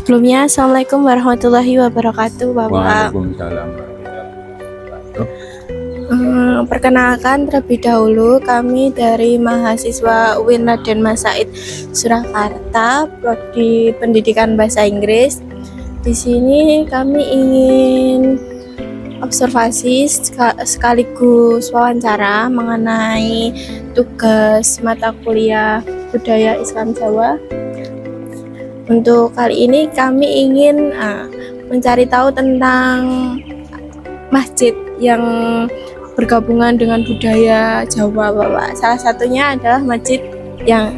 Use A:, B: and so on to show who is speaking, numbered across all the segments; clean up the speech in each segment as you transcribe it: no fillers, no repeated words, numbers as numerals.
A: Sebelumnya, Assalamualaikum warahmatullahi wabarakatuh, Bapak.
B: Waalaikumsalam warahmatullahi wabarakatuh.
A: Perkenalkan terlebih dahulu, kami dari mahasiswa UIN Raden Mas Said Surakarta, Prodi Pendidikan Bahasa Inggris. Di sini kami ingin observasi sekaligus wawancara mengenai tugas mata kuliah Budaya Islam Jawa. Untuk kali ini kami ingin mencari tahu tentang masjid yang bergabungan dengan budaya Jawa, Bapak. Salah satunya adalah masjid yang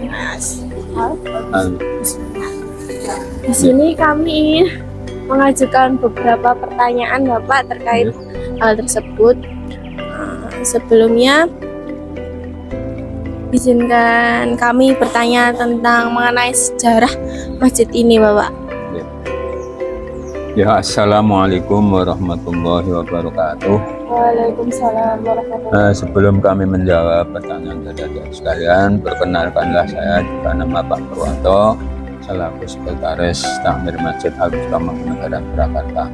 A: di sini kami ingin mengajukan beberapa pertanyaan, Bapak, terkait hal tersebut. Sebelumnya izinkan kami bertanya tentang mengenai sejarah masjid ini, Bapak.
B: Ya, Assalamualaikum warahmatullahi wabarakatuh.
A: Waalaikumsalam warahmatullahi wabarakatuh.
B: Sebelum kami menjawab pertanyaan dari sekalian, perkenalkanlah saya juga nama Pak Purwanto, selaku Sekretaris Takmir Masjid Al-Wusta Mangkunegaran Surakarta.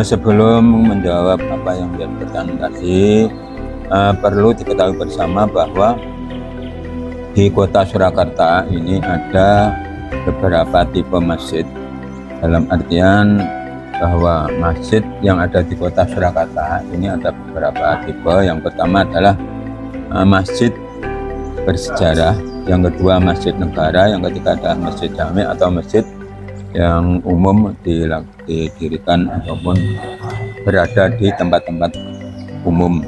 B: Sebelum menjawab apa yang dia pertanyaan tadi, perlu diketahui bersama bahwa di kota Surakarta ini ada beberapa tipe masjid, dalam artian bahwa masjid yang ada di kota Surakarta ini ada beberapa tipe. Yang pertama adalah masjid bersejarah, yang kedua masjid negara, yang ketiga adalah masjid jami atau masjid yang umum didirikan ataupun berada di tempat-tempat umum.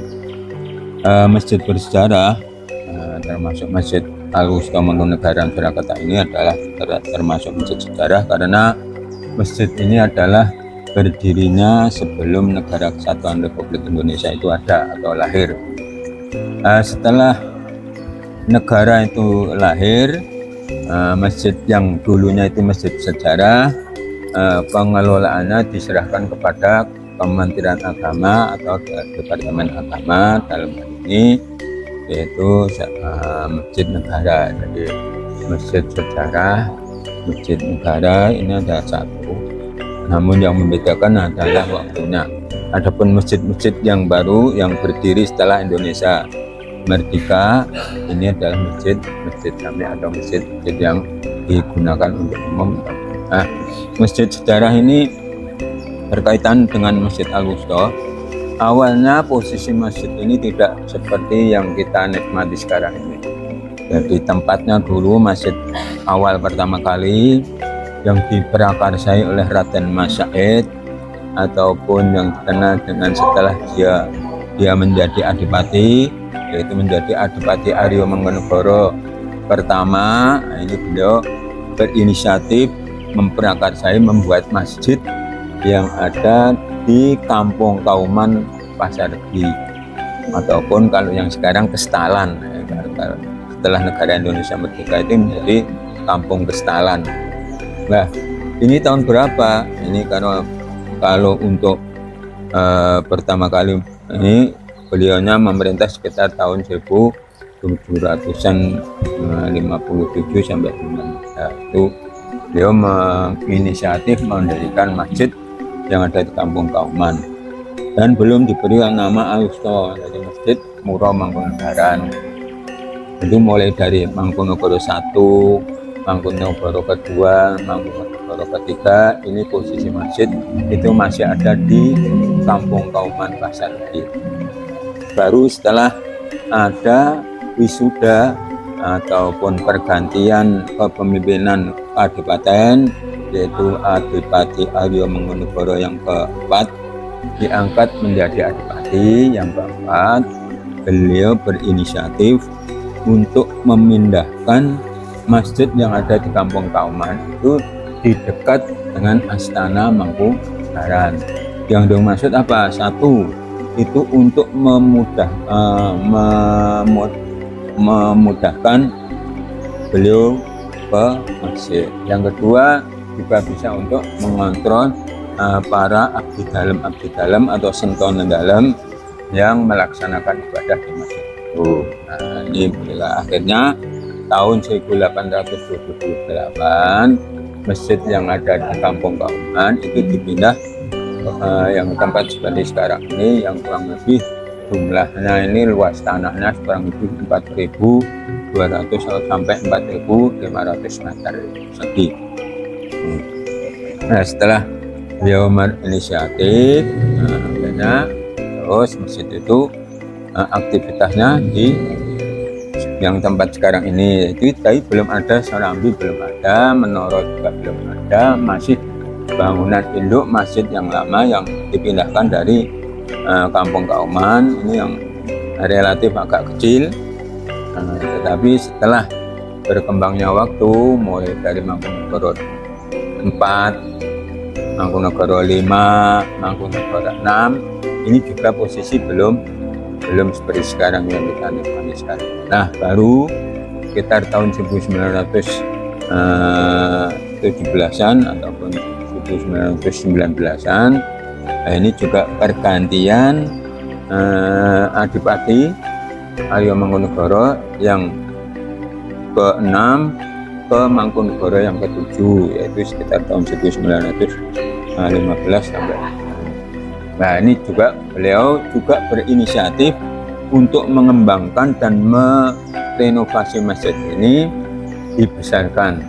B: Masjid bersejarah termasuk Masjid Al-Wusta Mangkunegaran Surakarta ini adalah termasuk masjid sejarah karena masjid ini adalah berdirinya sebelum Negara Kesatuan Republik Indonesia itu ada atau lahir. Setelah negara itu lahir, masjid yang dulunya itu masjid sejarah, pengelolaannya diserahkan kepada Kementerian Agama atau Departemen Agama, dalam hal ini yaitu masjid negara. Jadi masjid sejarah, masjid negara ini ada satu, namun yang membedakan adalah waktunya. Adapun masjid-masjid yang baru yang berdiri setelah Indonesia merdeka, ini adalah masjid jami atau masjid yang digunakan untuk umum. Masjid sejarah ini berkaitan dengan Masjid Al-Wusta. Awalnya posisi masjid ini tidak seperti yang kita nikmati sekarang ini. Jadi tempatnya dulu masjid awal pertama kali yang diprakarsai oleh Raden Mas Said, ataupun yang dikenal dengan setelah dia menjadi adipati, yaitu menjadi Adipati Aryo Mangkunegara pertama. Ini beliau berinisiatif memprakarsai membuat masjid yang ada di Kampung Kauman Pasar Regi, ataupun kalau yang sekarang Kestalan. Setelah negara Indonesia merdeka itu menjadi Kampung Kestalan. Nah, ini tahun berapa? Ini kalau untuk pertama kali ini beliaunya memerintah sekitar tahun 1757 sampai 1900. Itu beliau menginisiatif mendirikan masjid yang ada di Kampung Kauman, dan belum diberi nama Al-Wusta, jadi Masjid Muro Mangkunegaran. Itu mulai dari Mangkunegara 1, Mangkunegara kedua, Mangkunegara ketiga, ini posisi masjid itu masih ada di Kampung Kauman Pasar Regi. Baru setelah ada wisuda ataupun pergantian kepemimpinan Kadipaten, yaitu Adipati Aryo Mangkunegara yang keempat diangkat menjadi adipati yang keempat, beliau berinisiatif untuk memindahkan masjid yang ada di Kampung Kauman itu di dekat dengan Astana Mangkunegaran. Yang dimaksud apa? Satu, itu untuk memudahkan beliau ke masjid. Yang kedua, juga bisa untuk mengontrol para abdi dalam atau sentonan dalam yang melaksanakan ibadah di masjid itu. Ini bila akhirnya tahun 1828 masjid yang ada di Kampung Kauman itu dipindah yang tempat seperti sekarang ini, yang kurang lebih jumlahnya ini luas tanahnya kurang lebih 4.200 sampai 4.500 meter persegi. Nah, setelah beliau berinisiatif, terus masjid itu aktivitasnya di yang tempat sekarang ini, itu tapi belum ada serambi, belum ada menara, juga belum ada, masih bangunan induk masjid yang lama yang dipindahkan dari Kampung Kauman ini yang relatif agak kecil. Tetapi setelah berkembangnya waktu, mulai dari Mangkunegara 4, Mangkunegara 5, Mangkunegara 6, ini juga posisi belum seperti sekarang yang kita nikmati sekarang. Nah, baru sekitar tahun 1917-an ataupun 1919-an, ini juga pergantian Adipati Arya Mangkunegara yang ke-6 ke Mangkunegara yang ke-7, yaitu sekitar tahun 1915 sampai. Nah, ini juga beliau juga berinisiatif untuk mengembangkan dan merenovasi masjid ini dibesarkan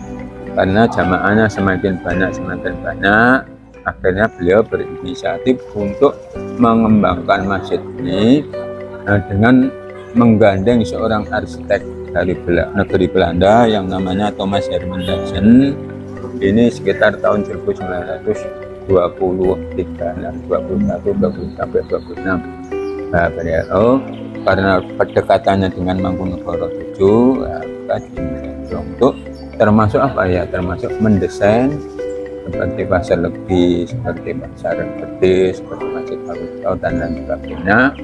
B: karena jamaahnya semakin banyak. Akhirnya beliau berinisiatif untuk mengembangkan masjid ini dengan menggandeng seorang arsitek dari negeri Belanda yang namanya Thomas Hermansen. Ini sekitar tahun 1923, 21 sampai 26. Nah, beliau karena pendekatannya dengan Mangkunegara 7, untuk termasuk apa ya? Termasuk mendesain seperti pasar Legi, seperti pasar Gede, seperti Masjid Al-Aqsa dan lain sebagainya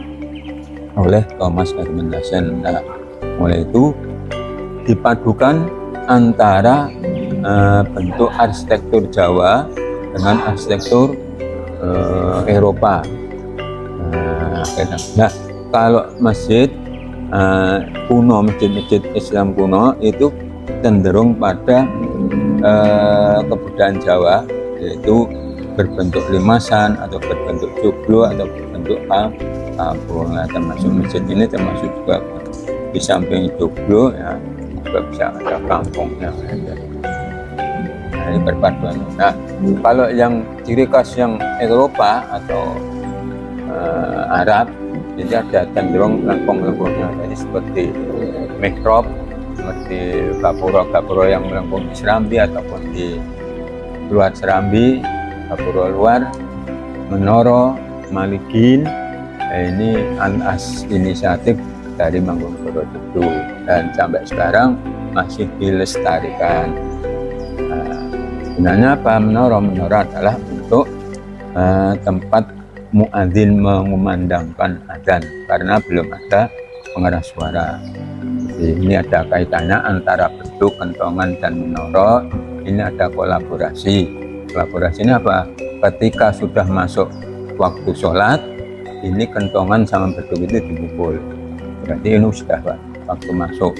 B: oleh Thomas Hermansen. Nah, mulai itu dipadukan antara bentuk arsitektur Jawa dengan arsitektur Eropa. Nah, kalau masjid kuno, masjid-masjid Islam kuno itu cenderung pada kebudayaan Jawa, yaitu berbentuk limasan atau berbentuk joglo atau berbentuk kampung. Nah, termasuk masjid ini termasuk juga di samping joglo ya juga bisa ada kampungnya. Nah, ini perpaduan. Nah, kalau yang ciri khas yang Eropa atau Arab, jadi ada cenderung lengkung-lengkungnya, jadi seperti mihrab, seperti gapura yang melengkung di serambi ataupun di luar serambi, gapura luar, menara, maligin. Ini inisiatif dari Mangkunegara itu dan sampai sekarang masih dilestarikan. Gunanya apa menara? Menara adalah untuk tempat muadzin mengumandangkan adzan karena belum ada pengeras suara. Ini ada kaitannya antara bentuk kentongan dan menara. Ini ada kolaborasi. Kolaborasi ini apa? Ketika sudah masuk waktu sholat, ini kentongan sama beduk itu dipukul. Berarti ini sudah waktu masuk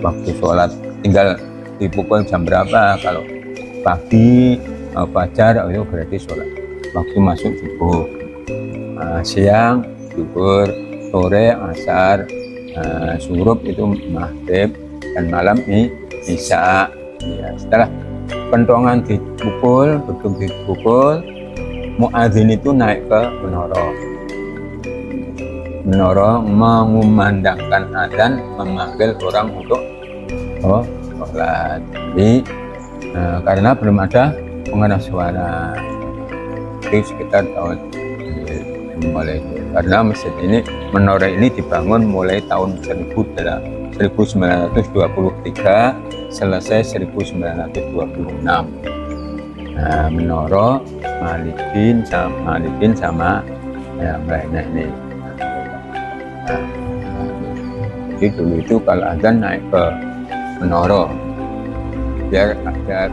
B: waktu sholat. Tinggal dipukul jam berapa? Kalau pagi, fajar, itu berarti sholat. Waktu masuk subuh. Siang, zuhur, sore, asar, surup itu maghrib, dan malam isya. Ya, setelah kentongan dipukul, beduk dipukul, muadzin itu naik ke menara mengumandangkan adzan, memanggil orang untuk sholat. Jadi karena belum ada pengeras suara, itu sekitar tahun mulai itu. Karena masjid ini, menara ini dibangun mulai tahun 1923, selesai 1926. Nah, menara Maligin sama yang lainnya ini. Nah, jadi dulu itu kalau adzan naik ke menara,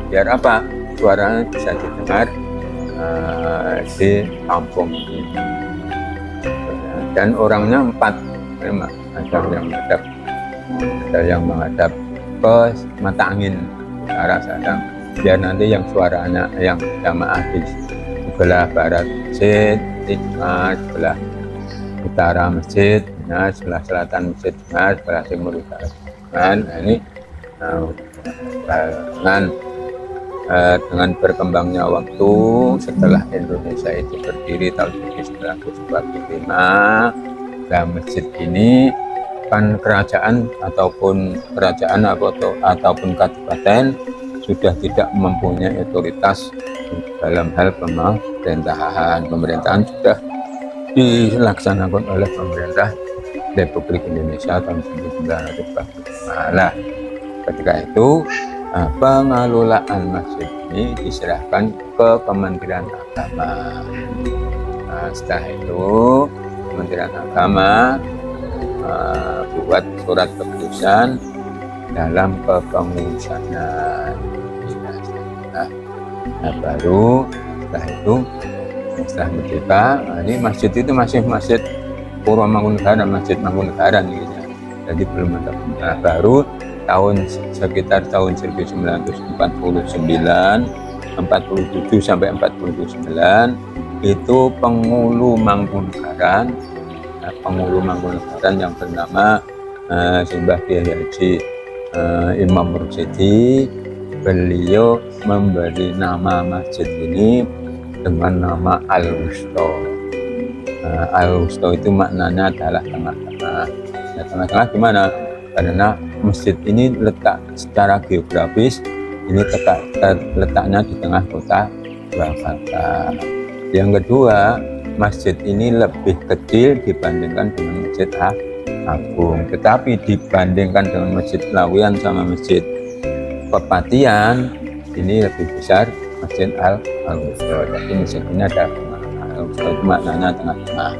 B: biar apa? Suaranya bisa didengar di kampung ini. Dan orangnya 4, memang ada yang menghadap ke mata angin utara selatan, biar nanti yang suara anak yang jamaah di sebelah barat masjid dengar, sebelah utara masjid dengar, sebelah selatan masjid dengar, sebelah timur utara dengar. Nah, ini dengan berkembangnya waktu setelah Indonesia itu berdiri tahun 1945, nah masjid ini kan kerajaan ataupun kabupaten sudah tidak mempunyai otoritas dalam hal pemerintahan. Pemerintahan sudah dilaksanakan oleh pemerintah Republik Indonesia tahun 1945. Nah, ketika itu pengelolaan masjid ini diserahkan ke Kementerian Agama. Nah, setelah itu Kementerian Agama buat surat keputusan dalam kepengurusanan. Nah, baru setelah itu setelah merdeka, ini masjid itu masih masjid Puro Mangkunegaran, masjid Mangkunegaran gitu ya. Jadi belum ada. Nah, baru sekitar tahun 1947 sampai 49 itu penghulu Mangkunegaran, yang bernama Simbah Kiai Haji Imam Mursyidi, beliau memberi nama masjid ini dengan nama Al-Wusta. Al-Wusta itu maknanya adalah tengah-tengah. Nah, tengah-tengah gimana? Karena masjid ini letak secara geografis, ini letaknya di tengah kota Jakarta. Yang kedua, masjid ini lebih kecil dibandingkan dengan Masjid Agung. Tetapi dibandingkan dengan Masjid Lawian sama Masjid Pepatian, ini lebih besar Masjid Al-Wusta. Jadi masjid ini ada Al-Wusta itu maknanya tengah-tengah.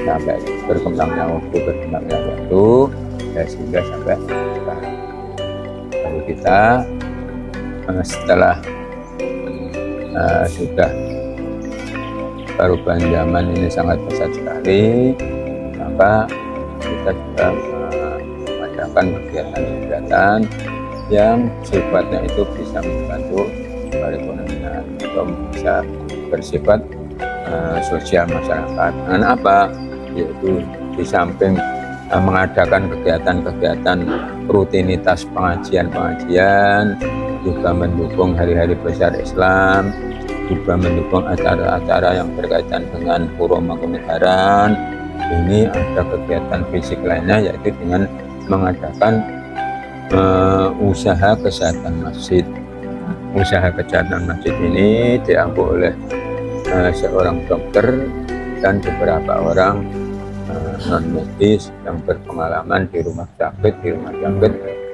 B: Sampai berkembangnya waktu ya sehingga sampai sekarang. Lalu kita setelah sudah perubahan zaman ini sangat besar sekali, maka kita juga mengadakan kegiatan-kegiatan yang sifatnya itu bisa membantu perekonomian atau bisa bersifat sosial masyarakat. Dengan apa? Yaitu di samping mengadakan kegiatan-kegiatan rutinitas pengajian, juga mendukung hari-hari besar Islam, juga mendukung acara-acara yang berkaitan dengan Puro Mangkunegaran. Ini ada kegiatan fisik lainnya, yaitu dengan mengadakan usaha kesehatan masjid. Usaha kesehatan masjid ini diambil oleh seorang dokter dan beberapa orang non medis yang berpengalaman di rumah sakit,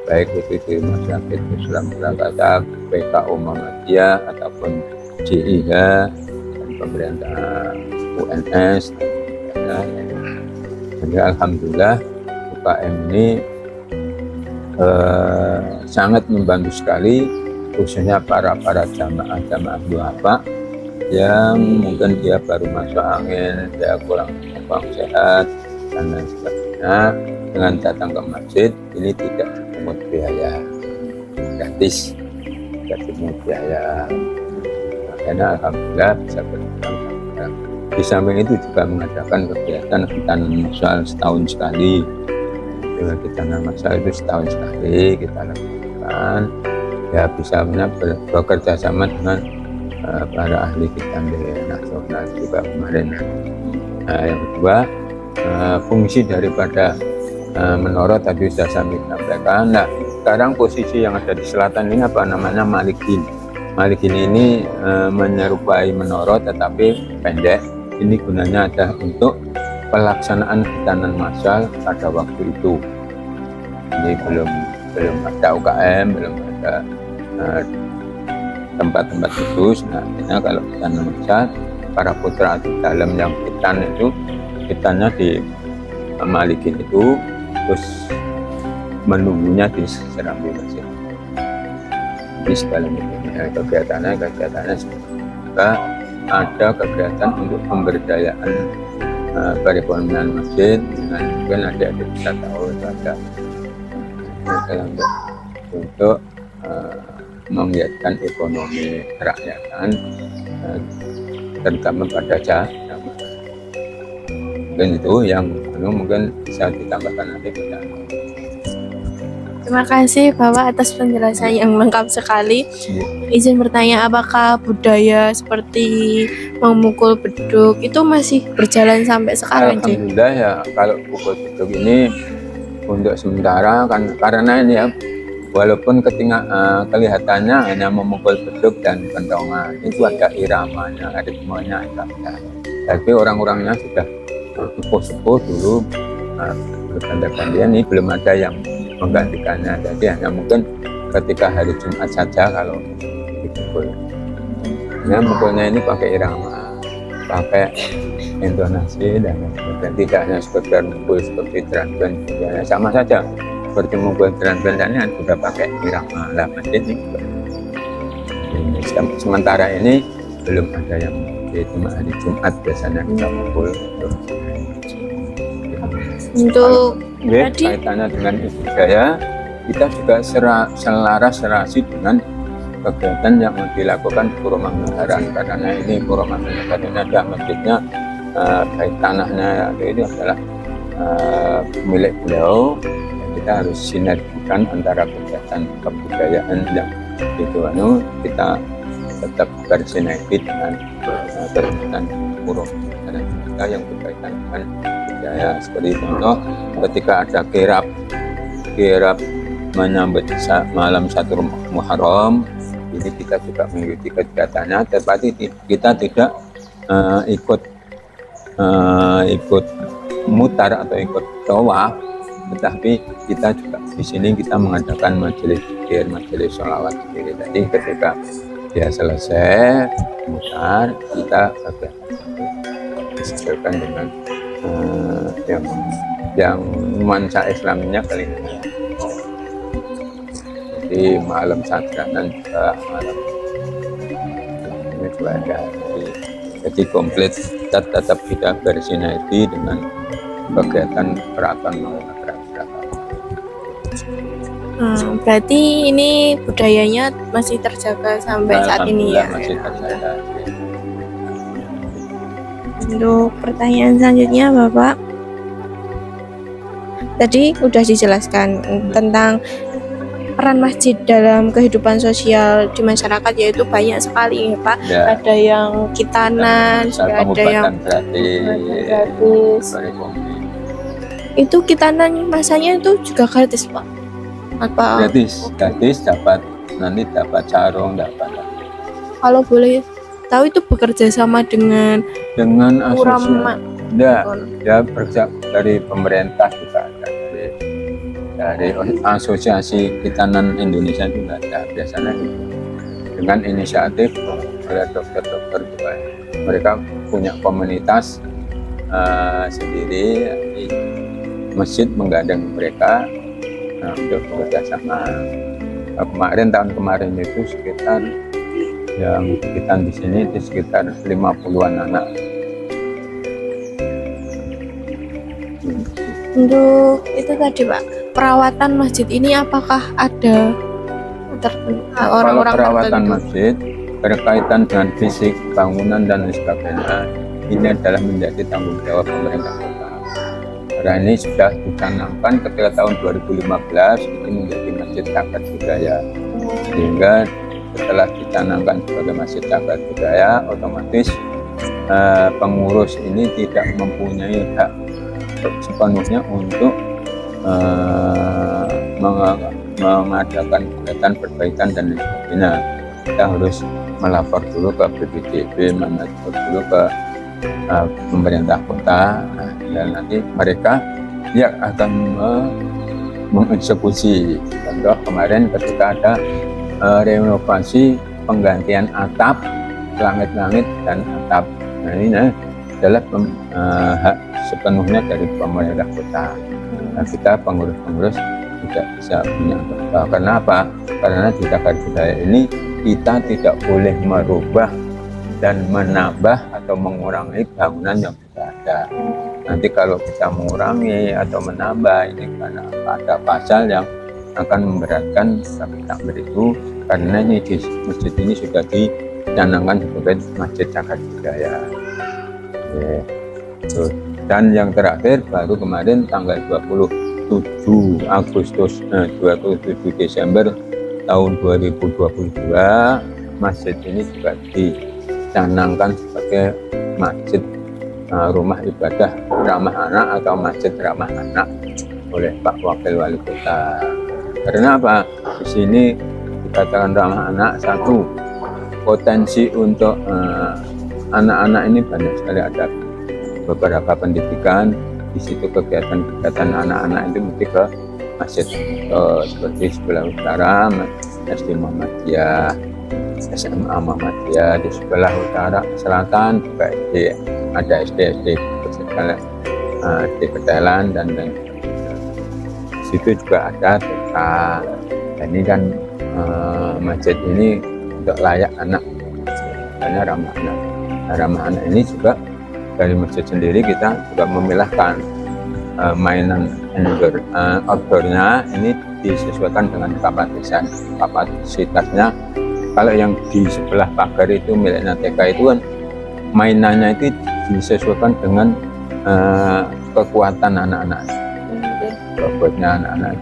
B: baik itu di rumah sakit Islam Jakarta, PKU Muhammadiyah ataupun JIH dan pemerintah UNS. Jadi alhamdulillah UKM ini sangat membantu sekali, khususnya para jamaah duafa yang mungkin dia baru masuk angin, dia kurang sehat dan lain sebagainya. Dengan datang ke masjid ini tidak dipungut biaya, gratis, tidak dipungut biaya. Makanya alhamdulillah bisa berkembang. Di samping itu juga mengadakan kegiatan masal setahun sekali. Kegiatan masal itu setahun sekali kita lakukan. Ya bisa bekerja sama dengan para ahli kita di nasional juga kemarin. Yang kedua, fungsi daripada menara tadi sudah saya sampaikan. Nah, sekarang posisi yang ada di selatan ini apa namanya Malikin. Malikin ini menyerupai menara tetapi pendek. Ini gunanya ada untuk pelaksanaan khitanan massal pada waktu itu. Ini belum ada UKM, belum ada tempat-tempat khusus. Nah, akhirnya kalau khitanan massal, para putra di dalam yang khitan itu, khitannya di Malikin itu, terus menunggunya di Serambi Masjid. Jadi segala kegiatannya juga ada kegiatan untuk pemberdayaan perekonomian masjid dengan mungkin adik-adik bisa tahu itu ada untuk menggiatkan ekonomi kerakyatan, terutama pada jamaah. Mungkin itu yang mungkin bisa ditambahkan nanti kita.
A: Terima kasih Bapak atas penjelasan yang lengkap sekali. Izin bertanya, apakah budaya seperti memukul beduk itu masih berjalan sampai sekarang, Cik?
B: Alhamdulillah ya, kalau pukul beduk ini untuk sementara kan karena ini ya, walaupun ketika kelihatannya hanya memukul beduk dan kentongan, itu ada iramanya, ritmenya ada. Tapi orang-orangnya sudah sepuh-sepuh dulu berganti-gantian, ini belum ada yang menggantikannya. Jadi hanya mungkin ketika hari Jumat saja kalau dipukul. Nah, mukulnya ini pakai irama, pakai intonasi dan tidak hanya sekedar mukul seperti drum band, ya, sama saja seperti mukul drum band ini sudah pakai irama. Lah masjid ini sementara ini belum ada yang cuma hari Jumat biasanya kita mukul.
A: Untuk
B: Ya,
A: tadi
B: kaitannya dengan budaya, kita juga selaras serasi dengan kegiatan yang dilakukan Puro Mangkunegaran, karena ini Puro Mangkunegaran ini ada masjidnya, baik tanahnya itu adalah milik beliau. Kita harus sinergikan antara kegiatan kebudayaan yang itu kita tetap bersinergi dengan kegiatan Puro Mangkunegaran kita yang berkaitan dengan budaya. Seperti contoh ketika ada kirap menyambut malam 1 Muharram, ini kita juga mengikuti kegiatannya, tetapi kita tidak ikut mutar atau ikut tawaf, tetapi kita juga di sini kita mengadakan majelis zikir, majelis sholawat sendiri. Jadi ketika dia selesai mutar, kita disesuaikan dengan yang nuansa Islamnya kali ini. Jadi malam sadranan juga malam ini juga ada. Jadi komplit kita tetap kita bersinergi dengan kegiatan keraton Mangkunegaran.
A: berarti ini budayanya masih terjaga sampai saat ini ya?
B: Masih terjaga.
A: Untuk pertanyaan selanjutnya Bapak, tadi udah dijelaskan tentang peran masjid dalam kehidupan sosial di masyarakat, yaitu banyak sekali ya Pak.
B: Ya.
A: Ada yang kitanan, juga ada yang gratis. Itu kitanan masanya itu juga gratis Pak? Apa?
B: Gratis nanti dapat sarung, dapat.
A: Kalau boleh tahu itu bekerja sama dengan
B: asosiasi. Ya bekerja dari pemerintah juga ada, dari asosiasi kitanan Indonesia juga ada, biasanya itu dengan inisiatif oleh dokter-dokter juga. Mereka punya komunitas sendiri, masjid menggandeng mereka untuk bekerja sama. Tahun kemarin itu sekitar yang kita di sini itu sekitar 50-an anak.
A: Untuk itu tadi Pak, perawatan masjid ini apakah ada orang-orang
B: perawatan
A: tertentu?
B: masjid berkaitan dengan fisik, bangunan dan lain sebagainya, ini adalah menjadi tanggung jawab pemerintah kota. Karena ini sudah dicanangkan ketika tahun 2015 ini menjadi masjid cagar budaya, sehingga setelah dicanangkan sebagai masjid cagar budaya, otomatis pengurus ini tidak mempunyai hak sepenuhnya untuk mengadakan kegiatan perbaikan dan lain sebagainya. Kita harus melapor dulu ke BPDB, melapor dulu ke pemerintah kota, dan nanti mereka yang akan mengeksekusi. Contoh kemarin ketika ada renovasi penggantian atap, langit-langit dan atap, nah ini adalah hak sepenuhnya dari pemerintah kota. Nah, kita pengurus-pengurus tidak bisa punya. Karena apa? Karena di cagar budaya ini kita tidak boleh merubah dan menambah atau mengurangi bangunan yang sudah ada. Nanti kalau kita mengurangi atau menambah, ini karena ada pasal yang akan memberatkan bagi takmir itu, karena ini di masjid ini sudah dicanangkan sebagai masjid cagar budaya. Oke. Tuh. Dan yang terakhir baru kemarin tanggal 27 Desember tahun 2022, masjid ini juga dicanangkan sebagai masjid rumah ibadah ramah anak atau masjid ramah anak oleh Pak Wakil Wali Kota. Karena apa? Di sini dikatakan ramah anak, satu, potensi untuk anak-anak ini banyak sekali, ada beberapa pendidikan di situ, kegiatan anak-anak itu mesti ke masjid, seperti sebelah utara SD Muhammadiyah, SMA Muhammadiyah, di sebelah utara selatan juga ada SD Ketelan, dan di situ juga ada TK. Ini kan masjid ini untuk layak anak, karena ramah anak. Nah, ramah anak ini juga dari masjid sendiri kita juga memilahkan mainan outdoornya ini disesuaikan dengan kapasitasnya. Kalau yang di sebelah pagar itu miliknya TK itu kan mainannya itu disesuaikan dengan kekuatan anak-anak, bobotnya anak-anak.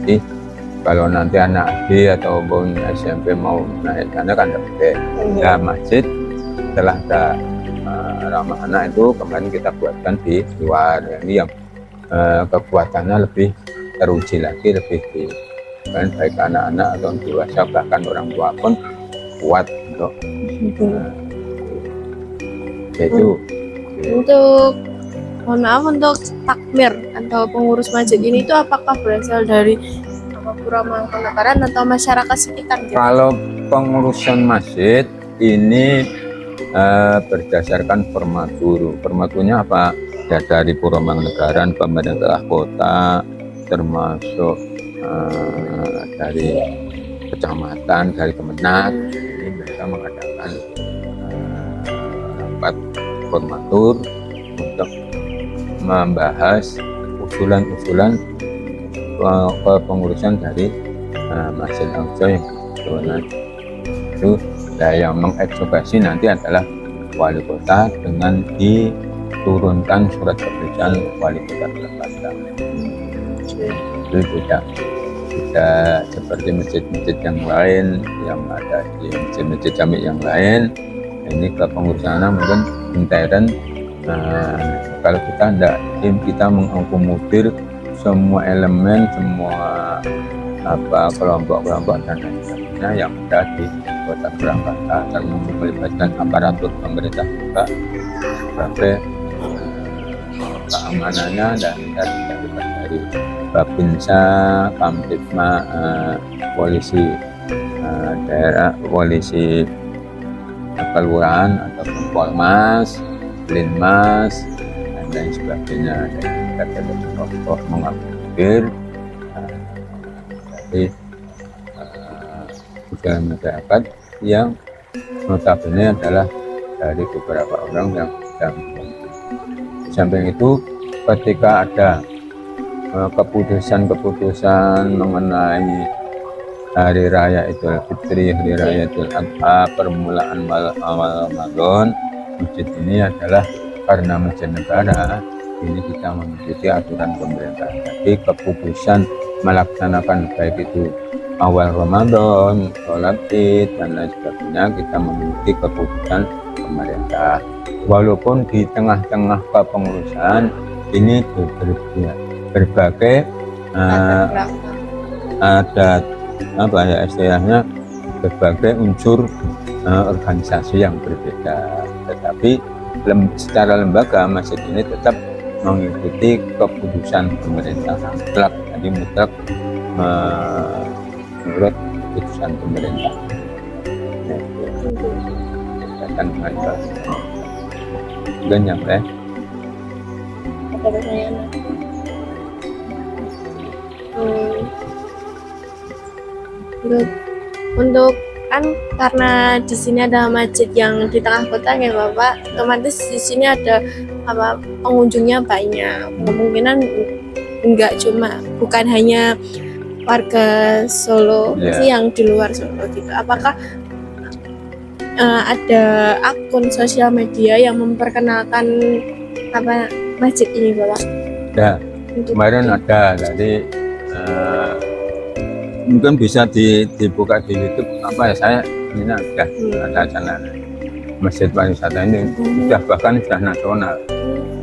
B: Jadi kalau nanti anak D ataupun SMP mau naik sana kan dapat ya, masjid setelah ada ramah anak itu kemarin kita buatkan di luar, ini yang kekuatannya lebih teruji lagi, lebih baik anak-anak atau dewasa, bahkan orang tua pun kuat untuk itu.
A: Untuk mohon maaf, untuk takmir atau pengurus masjid ini itu apakah berasal dari Pura Mangkunegaran atau masyarakat sekitar?
B: Kalau pengurusan masjid ini berdasarkan formatur. Formaturnya apa? Ya dari Pura Mangkunegaran, pemerintah kota, termasuk dari kecamatan, dari Kemenak. Ini mereka mengadakan rapat formatur untuk membahas usulan-usulan kepengurusan dari Masjid Al-Aqsa yang kebetulan itu. Nah, yang mengeksekusi nanti adalah wali kota dengan diturunkan surat keputusan wali kota Jakarta. Itu tidak seperti masjid-masjid yang lain yang ada di masjid-masjid jami yang lain. Ini kepengurusannya mungkin intern. Kalau kita tidak, kita mengakomodir semua elemen, semua kelompok-kelompok dan lain sebagainya yang ada di Kota Surakarta, termasuk melibatkan aparatur pemerintah juga sebagai keamanannya, dan dari Babinsa, Kamtipma, polisi daerah, polisi kelurahan ataupun Polmas, Linmas, dan lain sebagainya. Dan kita tokoh mengakomodir dari budaya masyarakat yang notabene adalah dari beberapa orang yang sedang. Di samping itu, ketika ada keputusan mengenai hari raya Idul Fitri, hari raya Idul Adha, permulaan awal Ramadan, masjid ini adalah karena masjid negara, ini kita mengikuti aturan pemerintah. Jadi keputusan melaksanakan baik itu awal Ramadan, sholat Id, dan lain sebagainya, kita mengikuti keputusan pemerintah. Walaupun di tengah-tengah kepengurusan ini berbagai ada apa ya istilahnya, berbagai unsur organisasi yang berbeda, tetapi secara lembaga masjid ini tetap mengikuti keputusan pemerintah mutlak, jadi mutlak menurut keputusan pemerintah. Akan dan yang lain.
A: Ada pertanyaan? Untuk kan karena di sini ada masjid yang di tengah kota ya Bapak, otomatis di sini ada pengunjungnya banyak. Kemungkinan bukan hanya warga Solo,
B: Iya.
A: masih yang di luar Solo gitu. Apakah ada akun sosial media yang memperkenalkan apa masjid ini, Bapak?
B: Ya,
A: Untuk
B: kemarin ada dari mungkin bisa dibuka di YouTube apa ya, saya ini ada channel Masjid Pariwisata ini sudah bahkan sudah nasional.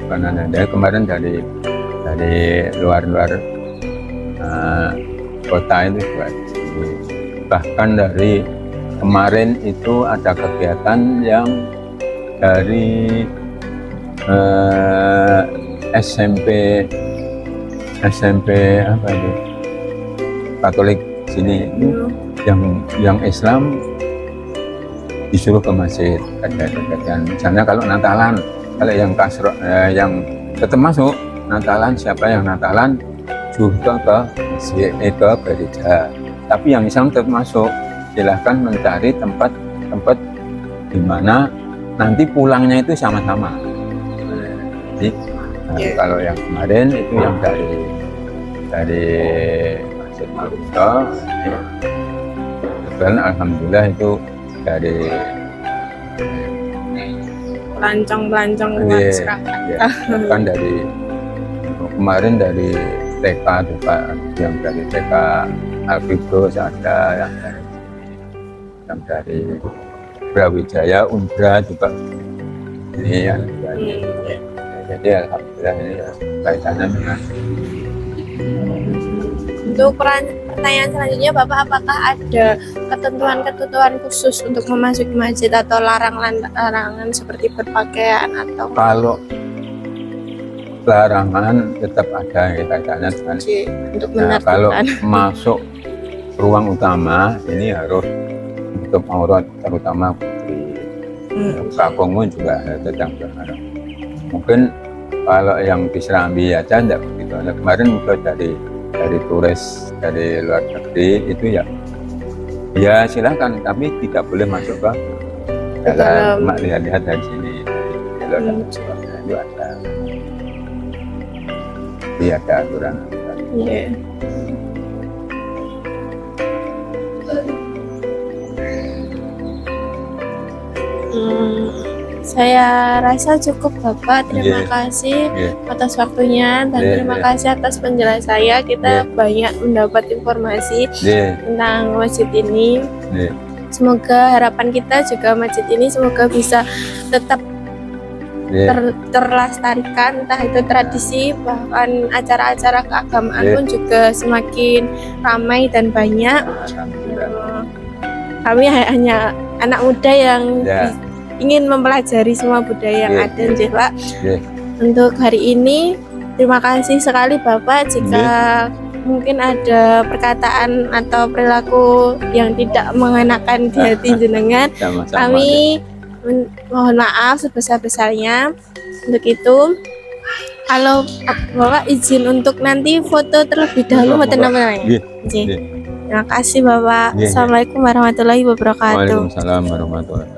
B: Karena ada kemarin dari luar kota itu juga. Bahkan dari kemarin itu ada kegiatan yang dari SMP apa itu Katolik sini itu yang Islam disuruh ke masjid ada kegiatan. Misalnya kalau Natalan, kalau yang kasro yang tetap masuk Natalan, siapa yang Natalan juga ke masjid, ke gereja. Tapi yang Islam tetap masuk, silahkan mencari tempat di mana nanti pulangnya itu sama-sama. Jadi kalau yang kemarin itu yang dari Masjid Al-Aqsa, dan alhamdulillah itu dari
A: pelancong masyarakat.
B: Kan dari kemarin dari TK juga, yang dari TK Al-Qibros ada, yang dari Brawijaya Umbra juga ini ya. Jadi alhamdulillah ini ya, kaitannya dengan
A: Untuk pertanyaan selanjutnya, Bapak, apakah ada ketentuan khusus untuk memasuki masjid atau larangan seperti berpakaian atau
B: kalau larangan tetap ada ya, kaitannya dengan
A: untuk
B: nah, kalau
A: menertibkan?
B: masuk ruang utama ini harus tutup aurat, terutama putri. Kakung pun juga tetap berharap. Mungkin kalau yang di Serambi aja enggak begitu. Nah, kemarin juga dari turis dari luar negeri itu ya silakan, tapi tidak boleh masuk ke dalam, cuma lihat-lihat dari sini dari luar negeri itu ada. Jadi ada aturan.
A: Iya. Saya rasa cukup, Bapak. Terima kasih atas waktunya dan terima kasih atas penjelasannya. Kita banyak mendapat informasi tentang masjid ini. Semoga harapan kita juga masjid ini semoga bisa tetap terlestarikan, entah itu tradisi bahkan acara-acara keagamaan pun juga semakin ramai dan banyak. Kami hanya anak muda yang ingin mempelajari semua budaya yang ada, Pak. Untuk hari ini terima kasih sekali, Bapak. Jika mungkin ada perkataan atau perilaku yang tidak mengenakan di hati jenengan, kami mohon maaf sebesar-besarnya. Untuk itu, kalau Bapak izin untuk nanti foto terlebih dahulu, Terima kasih, Bapak. Assalamualaikum warahmatullahi wabarakatuh.
B: Waalaikumsalam warahmatullahi wabarakatuh.